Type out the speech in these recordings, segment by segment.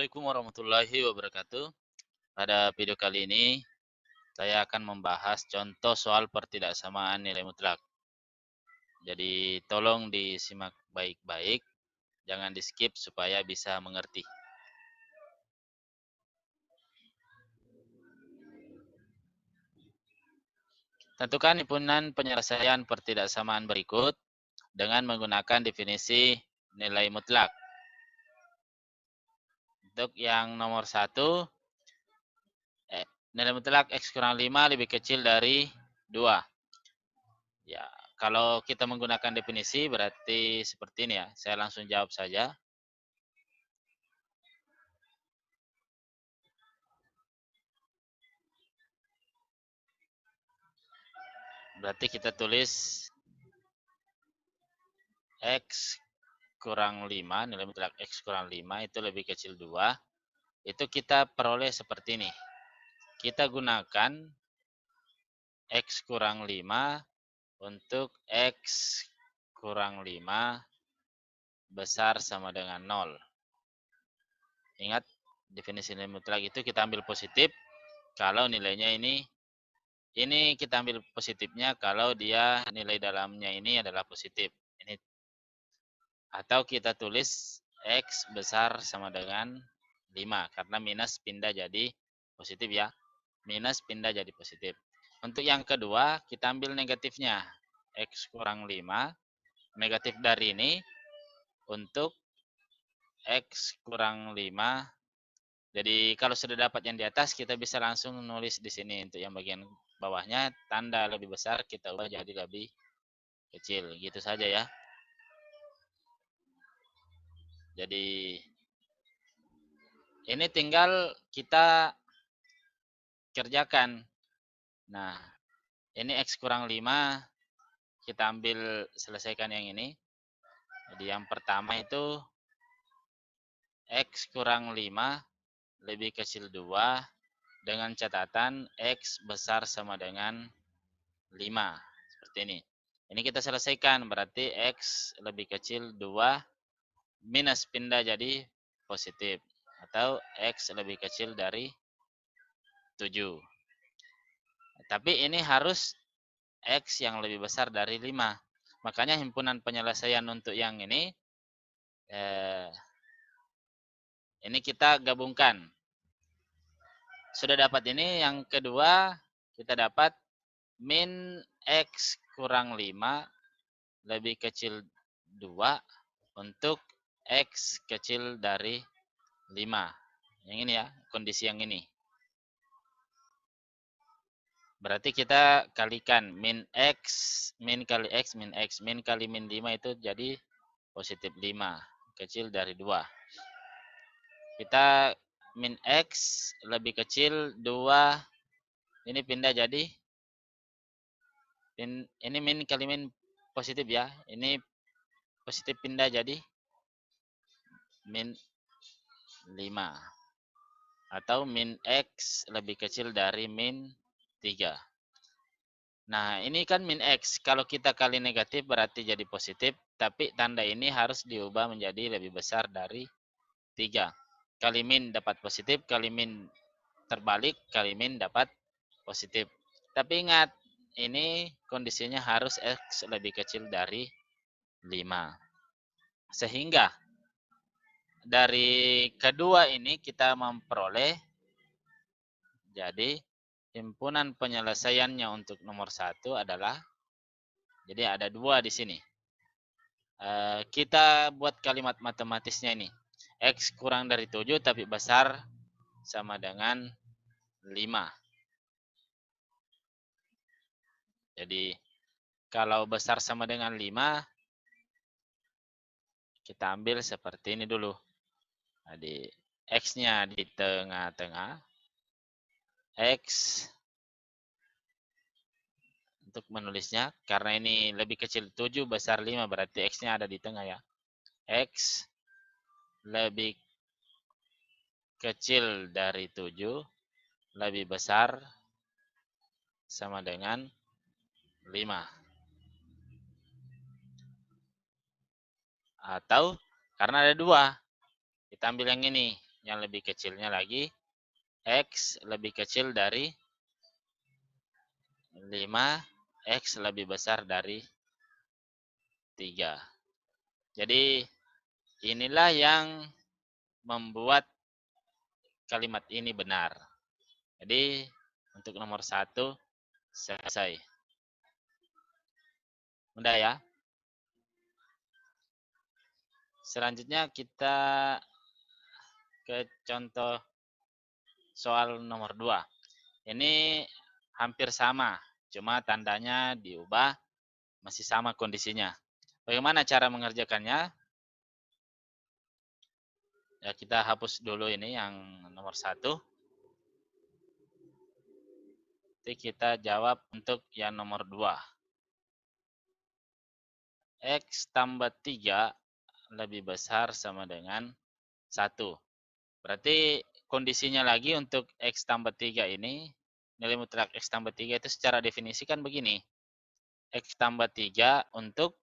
Assalamualaikum warahmatullahi wabarakatuh. Pada video kali ini, saya akan membahas contoh soal pertidaksamaan nilai mutlak. Jadi, tolong disimak baik-baik, jangan di-skip supaya bisa mengerti. Tentukan himpunan penyelesaian pertidaksamaan berikut dengan menggunakan definisi nilai mutlak. Untuk yang nomor 1, nilai mutlak X kurang 5 lebih kecil dari 2. Ya, kalau kita menggunakan definisi berarti seperti ini ya. Saya langsung jawab saja. Berarti kita tulis X kurang 5, nilai mutlak X kurang 5 itu lebih kecil 2. Itu kita peroleh seperti ini. Kita gunakan X kurang 5 untuk X kurang 5 besar sama dengan 0. Ingat, definisi nilai mutlak itu kita ambil positif kalau nilainya ini kita ambil positifnya kalau dia nilai dalamnya ini adalah positif. Ini atau kita tulis X besar sama dengan 5 karena minus pindah jadi positif ya. Minus pindah jadi positif. Untuk yang kedua, kita ambil negatifnya. X kurang 5 negatif dari ini untuk X kurang 5. Jadi kalau sudah dapat yang di atas, kita bisa langsung nulis di sini. Untuk yang bagian bawahnya, tanda lebih besar kita ubah jadi lebih kecil. Gitu saja ya. Jadi ini tinggal kita kerjakan. Nah, ini X kurang 5, kita ambil selesaikan yang ini. Jadi yang pertama itu X kurang 5 lebih kecil 2 dengan catatan X besar sama dengan 5. Seperti ini. Ini kita selesaikan, berarti X lebih kecil 2 minus pindah jadi positif. Atau X lebih kecil dari 7. Tapi ini harus X yang lebih besar dari 5. Makanya himpunan penyelesaian untuk yang ini kita gabungkan. Sudah dapat ini, yang kedua kita dapat min X kurang 5 lebih kecil 2 untuk X kecil dari 5. Yang ini ya, kondisi yang ini. Berarti kita kalikan min kali X, min kali min 5 itu jadi positif 5, kecil dari 2. Kita min X lebih kecil 2, ini pindah jadi, ini min kali min positif ya, ini positif pindah jadi min 5. Atau min X lebih kecil dari min 3. Nah, ini kan min X. Kalau kita kali negatif berarti jadi positif. Tapi tanda ini harus diubah menjadi lebih besar dari 3. Kali min dapat positif, kali min terbalik, kali min dapat positif. Tapi ingat, ini kondisinya harus X lebih kecil dari 5. Sehingga dari kedua ini kita memperoleh, jadi himpunan penyelesaiannya untuk nomor 1 adalah, jadi ada 2 di sini. Kita buat kalimat matematisnya ini. X kurang dari 7 tapi besar sama dengan 5. Jadi kalau besar sama dengan 5, kita ambil seperti ini dulu. Jadi X-nya di tengah-tengah. X untuk menulisnya, karena ini lebih kecil 7, besar 5, berarti X-nya ada di tengah ya. X lebih kecil dari 7, lebih besar sama dengan 5. Atau karena ada 2, kita ambil yang ini. yang lebih kecilnya lagi, X lebih kecil dari 5, X lebih besar dari 3. Jadi inilah yang membuat kalimat ini benar. Jadi untuk nomor 1 selesai. Mudah ya. Selanjutnya kita ke contoh soal nomor 2. Ini hampir sama, cuma tandanya diubah, masih sama kondisinya. Bagaimana cara mengerjakannya? Ya, kita hapus dulu ini yang nomor 1. Nanti kita jawab untuk yang nomor 2. X tambah 3 lebih besar sama dengan 1. Berarti kondisinya lagi untuk X tambah 3 ini, nilai mutlak X tambah 3 itu secara definisi kan begini. X tambah 3 untuk,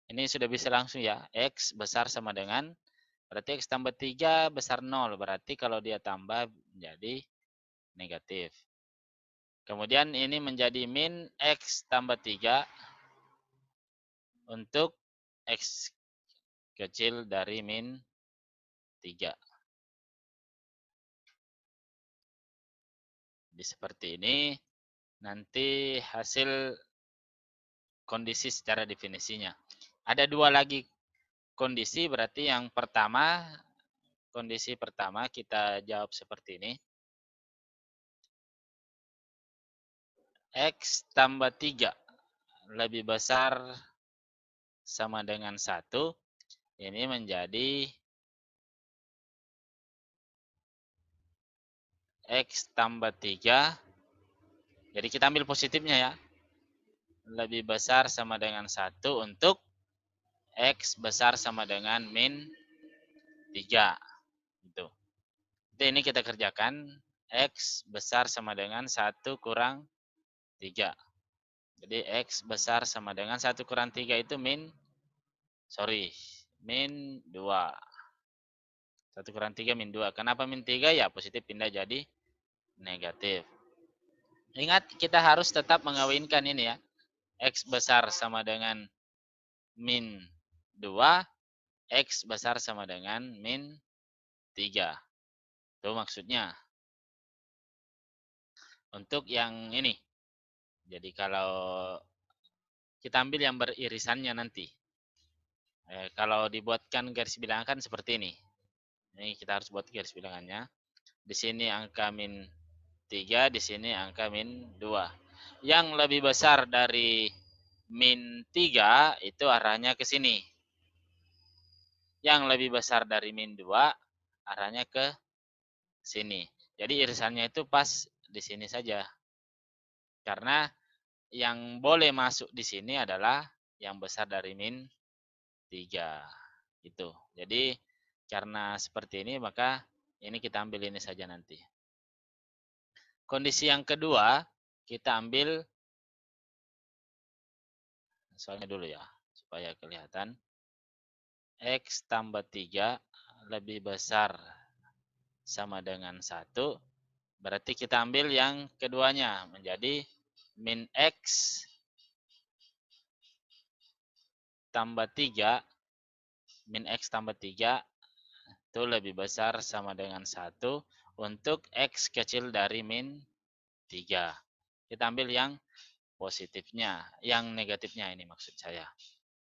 ini sudah bisa langsung ya, X besar sama dengan, berarti X tambah 3 besar 0. Berarti kalau dia tambah menjadi negatif. Kemudian ini menjadi min X tambah 3 untuk X kecil dari min 3. Jadi seperti ini, nanti hasil kondisi secara definisinya. Ada 2 lagi kondisi, berarti yang pertama, kondisi pertama kita jawab seperti ini. X tambah 3 lebih besar sama dengan 1. Ini menjadi X tambah 3. Jadi kita ambil positifnya ya. Lebih besar sama dengan 1 untuk X besar sama dengan min 3. Itu. Jadi ini kita kerjakan. X besar sama dengan 1 kurang 3. Jadi X besar sama dengan 1 kurang 3 itu min 2. 1 kurang 3 min 2. Kenapa min 3? Ya positif pindah jadi negatif. Ingat kita harus tetap mengawinkan ini ya. X besar sama dengan min 2. X besar sama dengan min 3. Itu maksudnya. Untuk yang ini. Jadi kalau kita ambil yang beririsannya nanti. Kalau dibuatkan garis bilangan kan seperti ini. Ini kita harus buat garis bilangannya. Di sini angka min 3, di sini angka min 2. Yang lebih besar dari min 3 itu arahnya ke sini. Yang lebih besar dari min 2 arahnya ke sini. Jadi irisannya itu pas di sini saja. Karena yang boleh masuk di sini adalah yang besar dari min 3. Gitu. Jadi karena seperti ini maka ini kita ambil ini saja nanti. Kondisi yang kedua kita ambil soalnya dulu ya supaya kelihatan. X tambah 3 lebih besar sama dengan 1. Berarti kita ambil yang keduanya menjadi min X tambah 3. Min X tambah 3 itu lebih besar sama dengan 1 untuk X kecil dari min 3. Kita ambil yang positifnya, yang negatifnya ini maksud saya.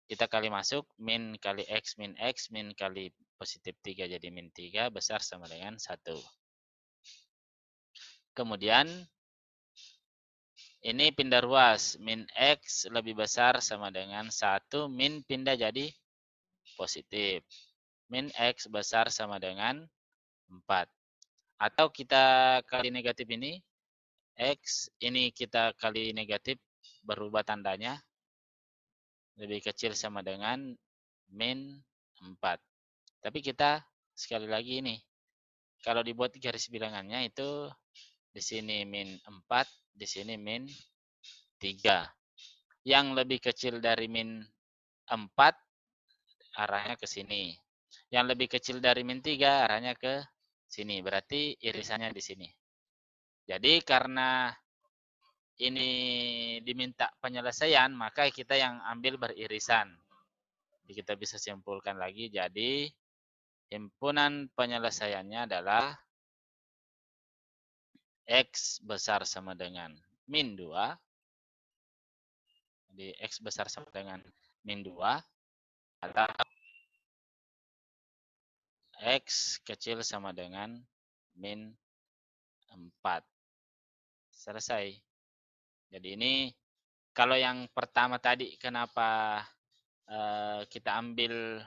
Kita kali masuk, min kali X, min kali positif 3 jadi min 3 besar sama dengan 1. Kemudian ini pindah ruas, min X lebih besar sama dengan 1, min pindah jadi positif. Min X besar sama dengan 4. Atau kita kali negatif ini, X ini kita kali negatif berubah tandanya, lebih kecil sama dengan min 4. Tapi kita sekali lagi ini, kalau dibuat garis bilangannya itu di sini min 4, di sini min 3. Yang lebih kecil dari min 4 arahnya ke sini. Yang lebih kecil dari min 3 arahnya ke sini. Berarti irisannya di sini. Jadi karena ini diminta penyelesaian, maka kita yang ambil beririsan. Jadi kita bisa simpulkan lagi. Jadi himpunan penyelesaiannya adalah X besar sama dengan min 2. Jadi X besar sama dengan min 2 atau X kecil sama dengan min 4. Selesai. Jadi ini kalau yang pertama tadi kenapa kita ambil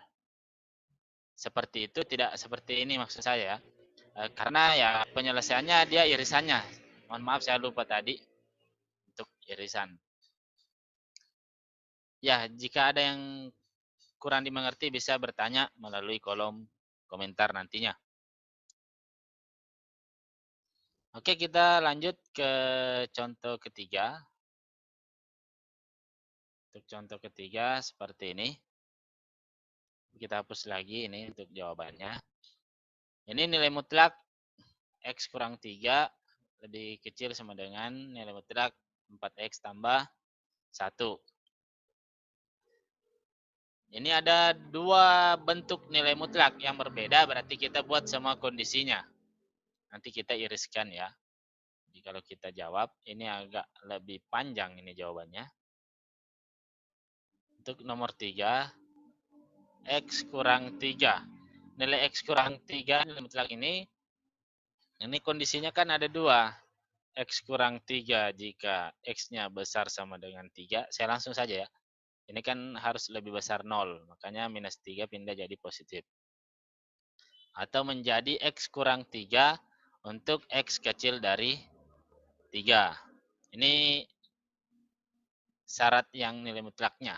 seperti itu, tidak seperti ini maksud saya. Karena ya penyelesaiannya dia irisannya. Mohon maaf saya lupa tadi untuk irisan. Ya, jika ada yang kurang dimengerti bisa bertanya melalui kolom komentar nantinya. Oke, kita lanjut ke contoh ketiga. Untuk contoh ketiga seperti ini. Kita hapus lagi ini untuk jawabannya. Ini nilai mutlak X kurang 3 lebih kecil sama dengan nilai mutlak 4X tambah 1. Ini ada dua bentuk nilai mutlak yang berbeda, berarti kita buat semua kondisinya. Nanti kita iriskan ya. Jadi kalau kita jawab, ini agak lebih panjang ini jawabannya. Untuk nomor 3, X kurang 3. Nilai X kurang 3 nilai mutlak ini kondisinya kan ada dua. X kurang 3 jika X-nya besar sama dengan 3. Saya langsung saja ya. Ini kan harus lebih besar 0, makanya minus 3 pindah jadi positif. Atau menjadi X kurang 3 untuk X kecil dari 3. Ini syarat yang nilai mutlaknya.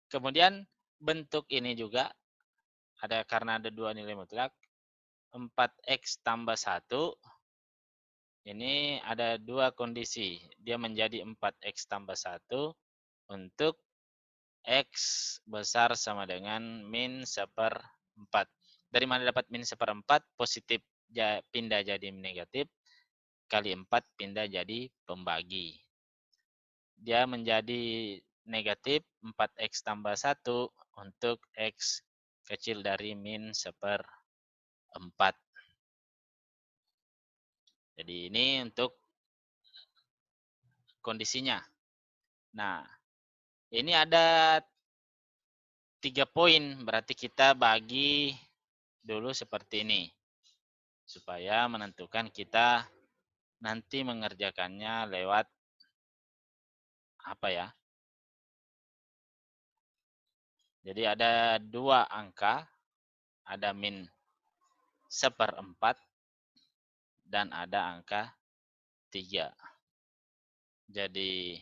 Kemudian bentuk ini juga ada karena ada dua nilai mutlak. 4X tambah 1. Ini ada dua kondisi. Dia menjadi 4X tambah 1 untuk X besar sama dengan min 1/4. Dari mana dapat min 1/4? Positif pindah jadi negatif, kali 4 pindah jadi pembagi. Dia menjadi negatif 4X tambah 1 untuk X kecil dari min 1/4. Jadi ini untuk kondisinya. Nah, ini ada 3 poin, berarti kita bagi dulu seperti ini. Supaya menentukan kita nanti mengerjakannya lewat apa ya. Jadi ada dua angka, ada min 1/4 dan ada angka 3. Jadi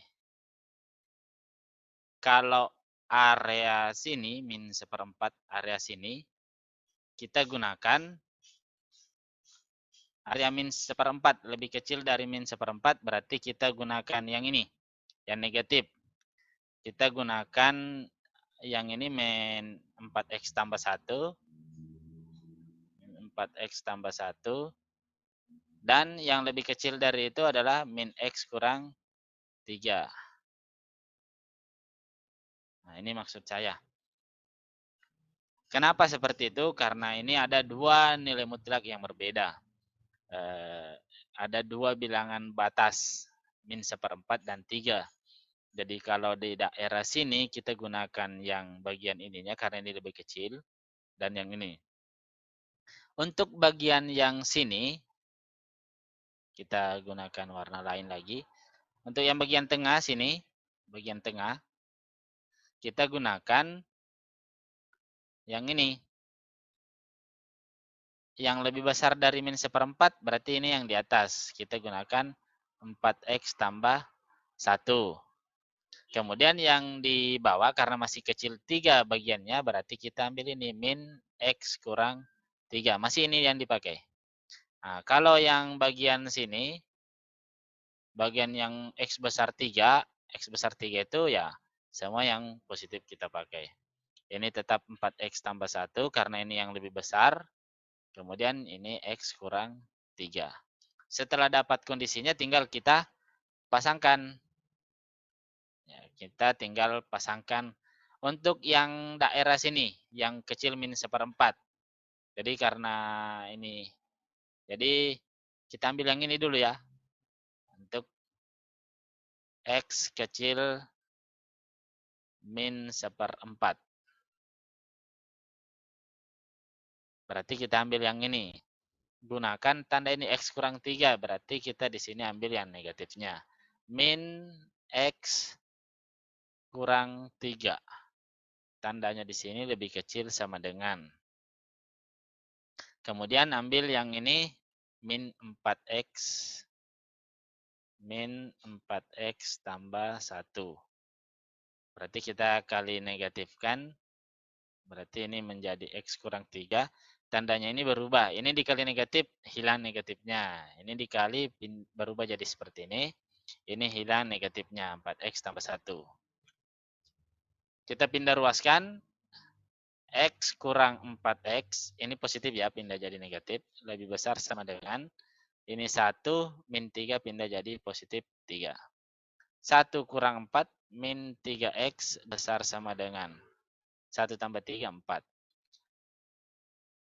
kalau area sini, min 1/4 area sini, kita gunakan area min 1/4 lebih kecil dari min 1/4, berarti kita gunakan yang ini, yang negatif. Kita gunakan yang ini min 4X tambah 1, 4X tambah 1, dan yang lebih kecil dari itu adalah min X kurang 3. Nah, ini maksud saya. Kenapa seperti itu? Karena ini ada dua nilai mutlak yang berbeda. Ada dua bilangan batas, min 1/4 dan 3. Jadi kalau di daerah sini kita gunakan yang bagian ininya karena ini lebih kecil, dan yang ini. Untuk bagian yang sini, kita gunakan warna lain lagi. Untuk yang bagian tengah sini, bagian tengah, kita gunakan yang ini. Yang lebih besar dari min 1/4 berarti ini yang di atas. Kita gunakan 4X tambah 1. Kemudian yang di bawah karena masih kecil 3 bagiannya berarti kita ambil ini min X kurang 3. Masih ini yang dipakai. Nah, kalau yang bagian sini, bagian yang X besar 3, X besar 3 itu ya Semua yang positif kita pakai. Ini tetap 4X tambah 1 karena ini yang lebih besar. Kemudian ini X kurang 3. Setelah dapat kondisinya tinggal kita pasangkan. Ya, kita tinggal pasangkan untuk yang daerah sini, yang kecil min 1/4. Jadi karena ini, jadi kita ambil yang ini dulu ya. Untuk X kecil min 1/4. Berarti kita ambil yang ini. Gunakan tanda ini X kurang 3. Berarti kita di sini ambil yang negatifnya. Min X kurang 3. Tandanya di sini lebih kecil sama dengan. Kemudian ambil yang ini min 4X. Min 4X tambah 1. Berarti kita kali negatifkan. Berarti ini menjadi X kurang 3. Tandanya ini berubah. Ini dikali negatif, hilang negatifnya. Ini dikali berubah jadi seperti ini. Ini hilang negatifnya, 4X tambah 1. Kita pindah ruaskan. X kurang 4X. Ini positif ya, pindah jadi negatif. Lebih besar sama dengan. Ini 1, min 3 pindah jadi positif 3. 1 kurang 4, min 3X besar sama dengan. 1 tambah 3, 4.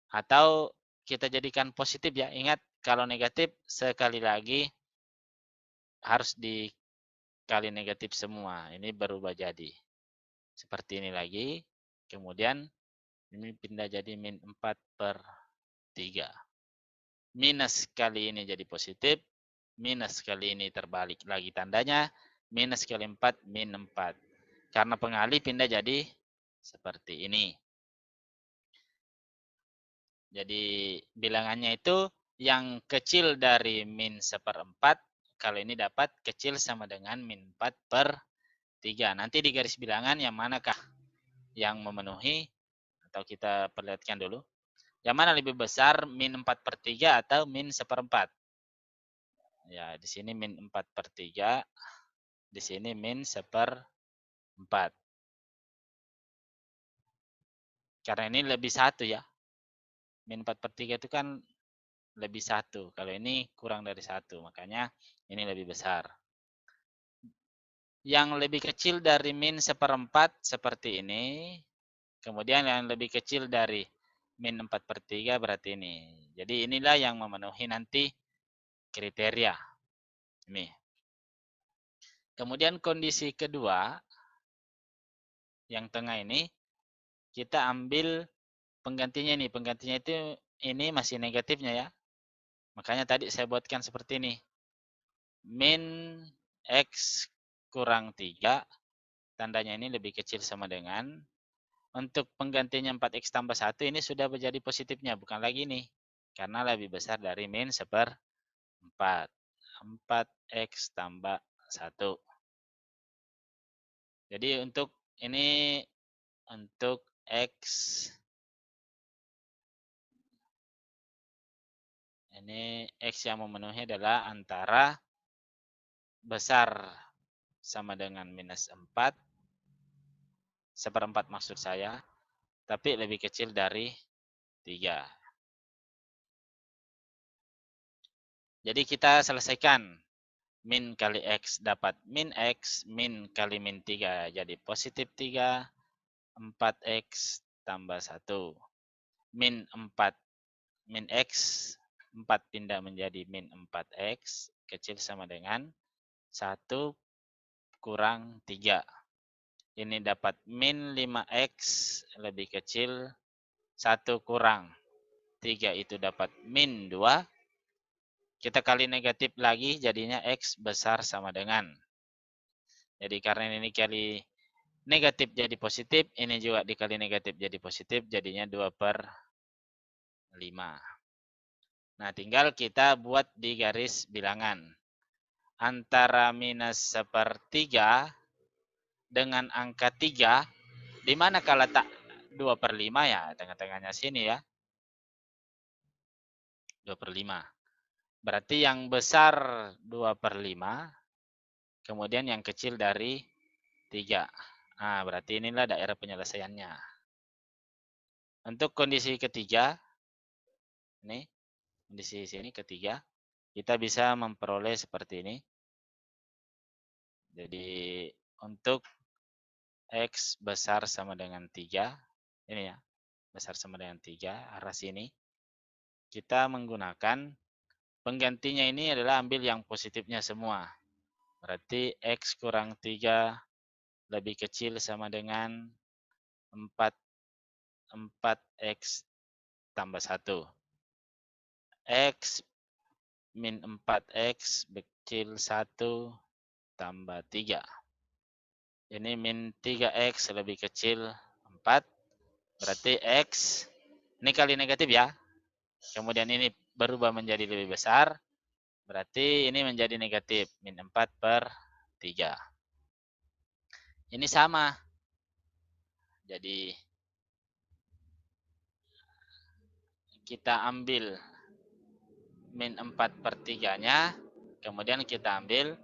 Atau kita jadikan positif ya. Ingat, kalau negatif sekali lagi harus dikali negatif semua. Ini berubah jadi. Seperti ini lagi. Kemudian ini pindah jadi min 4/3. Minus kali ini jadi positif. Minus kali ini terbalik lagi tandanya. Minus kali 4, min 4. Karena pengalih pindah jadi seperti ini. Jadi bilangannya itu yang kecil dari min 1/4. Kalau ini dapat kecil sama dengan min 4/3. Nanti di garis bilangan yang manakah yang memenuhi? Atau kita perlihatkan dulu. Yang mana lebih besar, min 4/3 atau min 1/4? Ya, di sini min 4/3. Di sini min 1/4. Karena ini lebih 1 ya. Min 4/3 itu kan lebih 1. Kalau ini kurang dari 1. Makanya ini lebih besar. Yang lebih kecil dari min 1/4 seperti ini. Kemudian yang lebih kecil dari min 4/3 berarti ini. Jadi inilah yang memenuhi nanti kriteria. Ini. Kemudian kondisi kedua, yang tengah ini, kita ambil penggantinya nih. Penggantinya itu ini masih negatifnya ya. Makanya tadi saya buatkan seperti ini. Min X kurang 3. Tandanya ini lebih kecil sama dengan. Untuk penggantinya 4X tambah 1 ini sudah menjadi positifnya. Bukan lagi nih. Karena lebih besar dari min 1/4. 4X tambah 1. Jadi untuk ini, untuk X, ini X yang memenuhi adalah antara besar sama dengan minus 4, 1/4 maksud saya, tapi lebih kecil dari 3. Jadi kita selesaikan. Min kali X dapat min X, min kali min 3 jadi positif 3, 4X tambah 1. Min 4, min X, 4 pindah menjadi min 4X, kecil sama dengan 1 kurang 3. Ini dapat min 5X lebih kecil 1 kurang 3 itu dapat min 2. Kita kali negatif lagi jadinya X besar sama dengan. Jadi karena ini kali negatif jadi positif, ini juga dikali negatif jadi positif, jadinya 2/5. Nah, tinggal kita buat di garis bilangan. Antara minus 1/3 dengan angka 3, di mana kalau letak 2/5 ya, tengah-tengahnya sini ya. 2/5. Berarti yang besar 2/5, kemudian yang kecil dari 3. Nah, berarti inilah daerah penyelesaiannya. Untuk kondisi ketiga, ini kondisi sini ketiga, kita bisa memperoleh seperti ini. Jadi untuk X besar sama dengan 3, ini ya, besar sama dengan 3, arah sini. Kita menggunakan penggantinya ini adalah ambil yang positifnya semua. Berarti X kurang 3 lebih kecil sama dengan 4X tambah 1. X min 4X kecil 1 tambah 3. Ini min 3X lebih kecil 4. Berarti X, ini kali negatif ya. Kemudian ini berubah menjadi lebih besar. Berarti ini menjadi negatif. Min 4/3. Ini sama. Jadi kita ambil min 4/3-nya. Kemudian kita ambil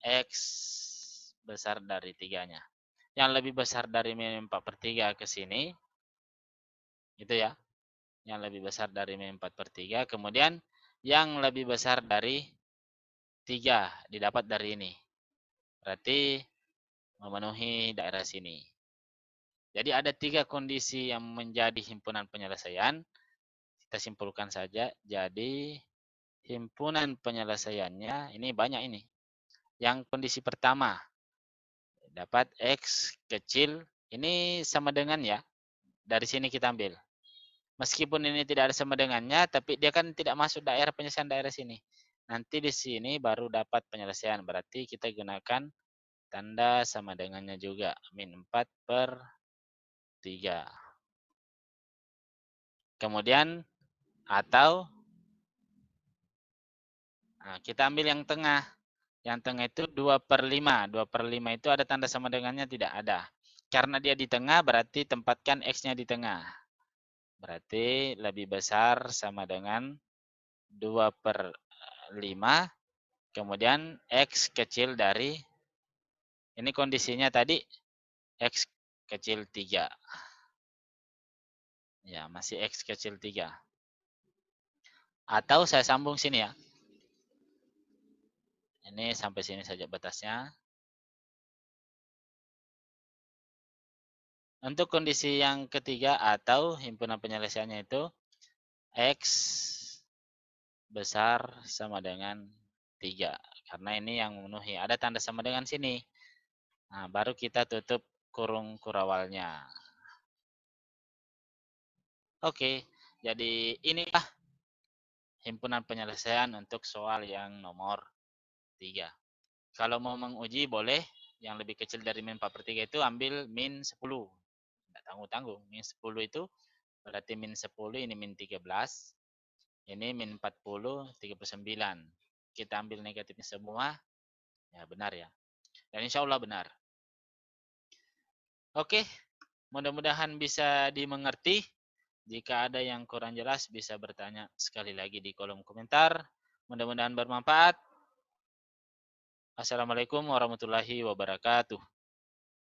X besar dari 3-nya. Yang lebih besar dari min 4/3 ke sini. Itu ya. Yang lebih besar dari min 4/3. Kemudian yang lebih besar dari 3 didapat dari ini. Berarti memenuhi daerah sini. Jadi ada 3 kondisi yang menjadi himpunan penyelesaian. Kita simpulkan saja. Jadi himpunan penyelesaiannya ini banyak ini. Yang kondisi pertama dapat X kecil. Ini sama dengan ya. Dari sini kita ambil. Meskipun ini tidak ada sama dengannya, tapi dia kan tidak masuk daerah penyelesaian daerah sini. Nanti di sini baru dapat penyelesaian. Berarti kita gunakan tanda sama dengannya juga. Min 4/3. Kemudian atau kita ambil yang tengah. Yang tengah itu 2/5. 2/5 itu ada tanda sama dengannya? Tidak ada. Karena dia di tengah berarti tempatkan X-nya di tengah. Berarti lebih besar sama dengan 2/5. Kemudian X kecil dari, ini kondisinya tadi X kecil 3. Ya, masih X kecil 3. Atau saya sambung sini ya. Ini sampai sini saja batasnya. Untuk kondisi yang ketiga atau himpunan penyelesaiannya itu X besar sama dengan 3. Karena ini yang memenuhi. Ada tanda sama dengan sini. Nah, baru kita tutup kurung kurawalnya. Oke, jadi inilah himpunan penyelesaian untuk soal yang nomor 3. Kalau mau menguji boleh, yang lebih kecil dari min 4/3 itu ambil min 10. Tidak tanggung-tanggung. Min 10 itu berarti min 10, ini min 13. Ini min 40, 39. Kita ambil negatifnya semua, ya benar ya. Dan insya Allah benar. Oke, mudah-mudahan bisa dimengerti. Jika ada yang kurang jelas bisa bertanya sekali lagi di kolom komentar. Mudah-mudahan bermanfaat. Assalamualaikum warahmatullahi wabarakatuh.